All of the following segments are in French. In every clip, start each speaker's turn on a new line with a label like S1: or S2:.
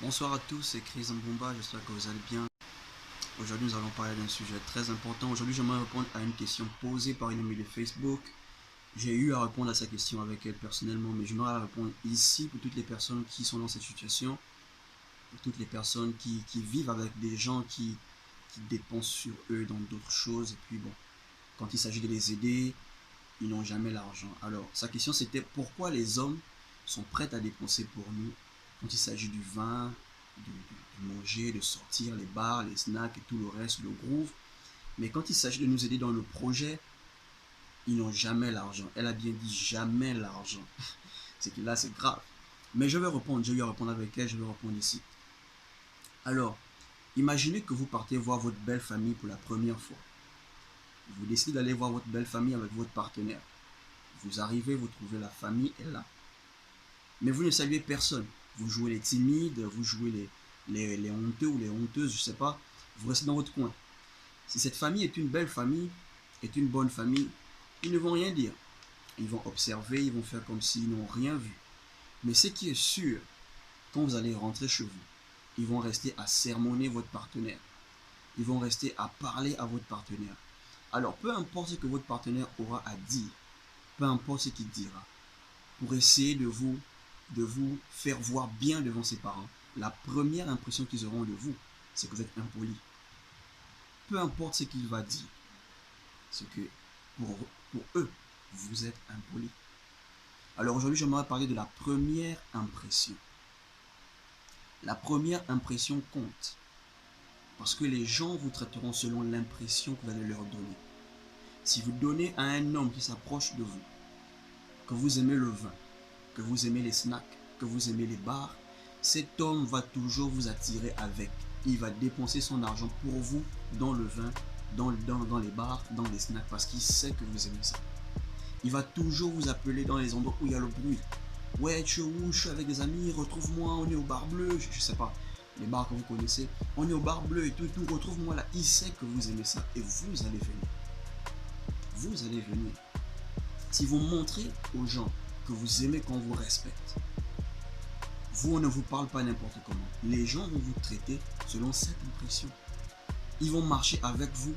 S1: Bonsoir à tous, c'est Chris Mbumba, j'espère que vous allez bien. Aujourd'hui, nous allons parler d'un sujet très important. Aujourd'hui, j'aimerais répondre à une question posée par une amie de Facebook. J'ai eu à répondre à sa question avec elle personnellement, mais j'aimerais la répondre ici pour toutes les personnes qui sont dans cette situation, pour toutes les personnes qui vivent avec des gens qui dépensent sur eux dans d'autres choses. Et puis bon, quand il s'agit de les aider, ils n'ont jamais l'argent. Alors, sa question c'était pourquoi les hommes sont prêts à dépenser pour nous quand il s'agit du vin, de manger, de sortir, les bars, les snacks et tout le reste, le groove. Mais quand il s'agit de nous aider dans le projet, ils n'ont jamais l'argent. Elle a bien dit jamais l'argent. C'est que là, c'est grave. Mais je vais répondre, je vais répondre avec elle, je vais répondre ici. Alors, imaginez que vous partez voir votre belle famille pour la première fois. Vous décidez d'aller voir votre belle famille avec votre partenaire. Vous arrivez, vous trouvez la famille est là. Mais vous ne saluez personne. Vous jouez les timides, vous jouez les honteux ou les honteuses, je ne sais pas. Vous restez dans votre coin. Si cette famille est une belle famille, est une bonne famille, ils ne vont rien dire. Ils vont observer, ils vont faire comme s'ils n'ont rien vu. Mais ce qui est sûr, quand vous allez rentrer chez vous, ils vont rester à sermonner votre partenaire. Ils vont rester à parler à votre partenaire. Alors, peu importe ce que votre partenaire aura à dire, peu importe ce qu'il dira, pour essayer de vous faire voir bien devant ses parents, la première impression qu'ils auront de vous, c'est que vous êtes impoli. Peu importe ce qu'il va dire, c'est que pour eux, vous êtes impoli. Alors aujourd'hui, j'aimerais parler de la première impression. La première impression compte. Parce que les gens vous traiteront selon l'impression que vous allez leur donner. Si vous donnez à un homme qui s'approche de vous, que vous aimez le vin, que vous aimez les snacks, que vous aimez les bars, cet homme va toujours vous attirer avec. Il va dépenser son argent pour vous dans le vin, dans les bars, dans les snacks, parce qu'il sait que vous aimez ça. Il va toujours vous appeler dans les endroits où il y a le bruit. Ouais, tu es où? Je suis avec des amis, retrouve-moi, on est au bar bleu, je sais pas, les bars que vous connaissez. On est au bar bleu et tout, retrouve-moi là. Il sait que vous aimez ça et vous allez venir. Vous allez venir. Si vous montrez aux gens que vous aimez qu'on vous respecte, vous, on ne vous parle pas n'importe comment. Les gens vont vous traiter selon cette impression. Ils vont marcher avec vous.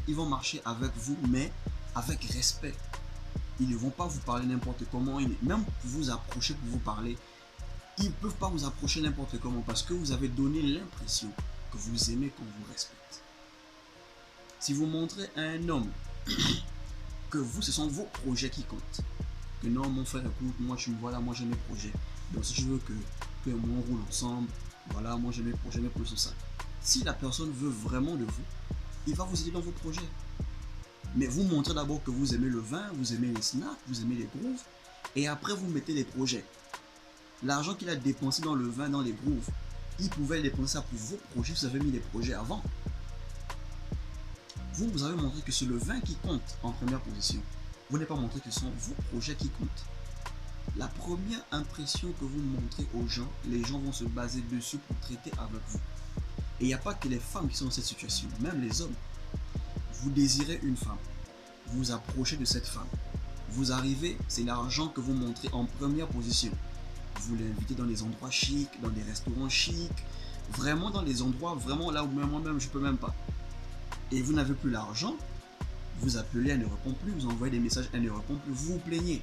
S1: Ils vont marcher avec vous, mais avec respect. Ils ne vont pas vous parler n'importe comment. Même pour vous approcher, pour vous parler, ils ne peuvent pas vous approcher n'importe comment parce que vous avez donné l'impression que vous aimez qu'on vous respecte. Si vous montrez à un homme que vous, ce sont vos projets qui comptent, que non, mon frère, écoute, moi, tu me vois là, moi, j'ai mes projets. Donc, si je veux que moi, on roule ensemble, voilà, moi, j'ai mes projets sont ça. Si la personne veut vraiment de vous, il va vous aider dans vos projets. Mais vous montrez d'abord que vous aimez le vin, vous aimez les snacks, vous aimez les grooves, et après, vous mettez les projets. L'argent qu'il a dépensé dans le vin, dans les grooves, il pouvait dépenser ça pour vos projets, vous avez mis les projets avant. Vous avez montré que c'est le vin qui compte en première position. Vous n'avez pas montré que ce sont vos projets qui comptent. La première impression que vous montrez aux gens, les gens vont se baser dessus pour traiter avec vous. Et il n'y a pas que les femmes qui sont dans cette situation, même les hommes. Vous désirez une femme, vous vous approchez de cette femme. Vous arrivez, c'est l'argent que vous montrez en première position. Vous l'invitez dans des endroits chics, dans des restaurants chics, vraiment dans des endroits, vraiment là où moi-même je ne peux même pas. Et vous n'avez plus l'argent, vous appelez, elle ne répond plus, vous envoyez des messages, elle ne répond plus, vous vous plaignez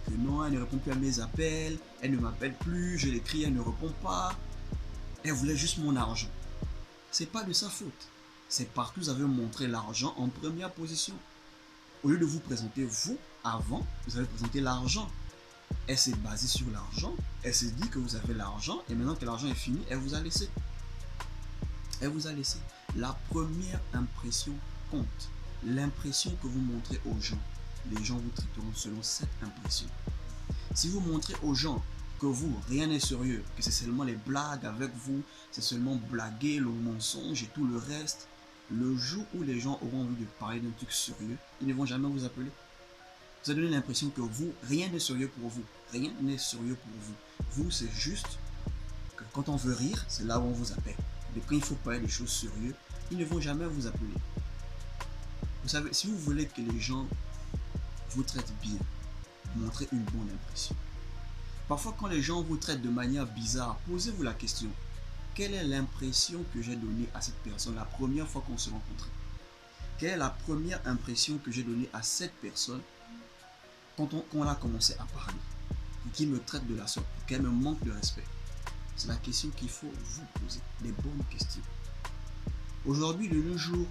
S1: que non, elle ne répond plus à mes appels, elle ne m'appelle plus, je l'écris, elle ne répond pas, elle voulait juste mon argent. C'est pas de sa faute, c'est parce que vous avez montré l'argent en première position. Au lieu de vous présenter vous avant, vous avez présenté l'argent. Elle s'est basée sur l'argent, elle s'est dit que vous avez l'argent et maintenant que l'argent est fini, elle vous a laissé. Elle vous a laissé. La première impression compte. L'impression que vous montrez aux gens, les gens vous traiteront selon cette impression. Si vous montrez aux gens que vous, rien n'est sérieux, que c'est seulement les blagues avec vous, c'est seulement blaguer, le mensonge et tout le reste, le jour où les gens auront envie de parler d'un truc sérieux, ils ne vont jamais vous appeler. Vous avez donné l'impression que vous, rien n'est sérieux pour vous. Rien n'est sérieux pour vous. Vous, c'est juste que quand on veut rire, c'est là où on vous appelle. Mais quand il faut parler des choses sérieuses, ils ne vont jamais vous appeler. Vous savez, si vous voulez que les gens vous traitent bien, montrez une bonne impression. Parfois, quand les gens vous traitent de manière bizarre, posez-vous la question, quelle est l'impression que j'ai donnée à cette personne la première fois qu'on se rencontrait? Quelle est la première impression que j'ai donnée à cette personne quand on a commencé à parler? Pour qu'il me traite de la sorte, pour qu'elle me manque de respect? C'est la question qu'il faut vous poser, les bonnes questions. Aujourd'hui, de nos jours,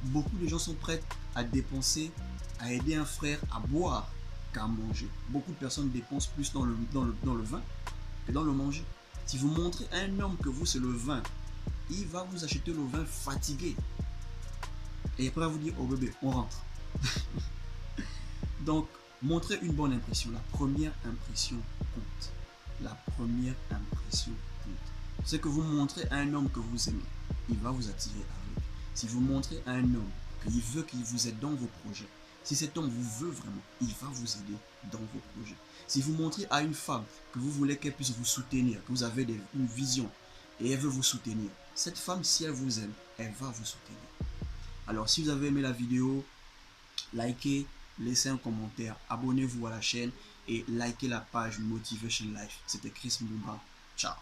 S1: beaucoup de gens sont prêts à dépenser, à aider un frère à boire qu'à manger. Beaucoup de personnes dépensent plus dans le vin que dans le manger. Si vous montrez à un homme que vous, c'est le vin, il va vous acheter le vin fatigué. Et après, il va vous dire, oh bébé, on rentre. Donc, montrez une bonne impression. La première impression compte. La première impression compte. C'est que vous montrez à un homme que vous aimez, il va vous attirer à lui. Si vous montrez à un homme qu'il veut qu'il vous aide dans vos projets, si cet homme vous veut vraiment, il va vous aider dans vos projets. Si vous montrez à une femme que vous voulez qu'elle puisse vous soutenir, que vous avez une vision et elle veut vous soutenir, cette femme, si elle vous aime, elle va vous soutenir. Alors, si vous avez aimé la vidéo, likez, laissez un commentaire, abonnez-vous à la chaîne et likez la page Motivation Life. C'était Chris Mbumba. Ciao.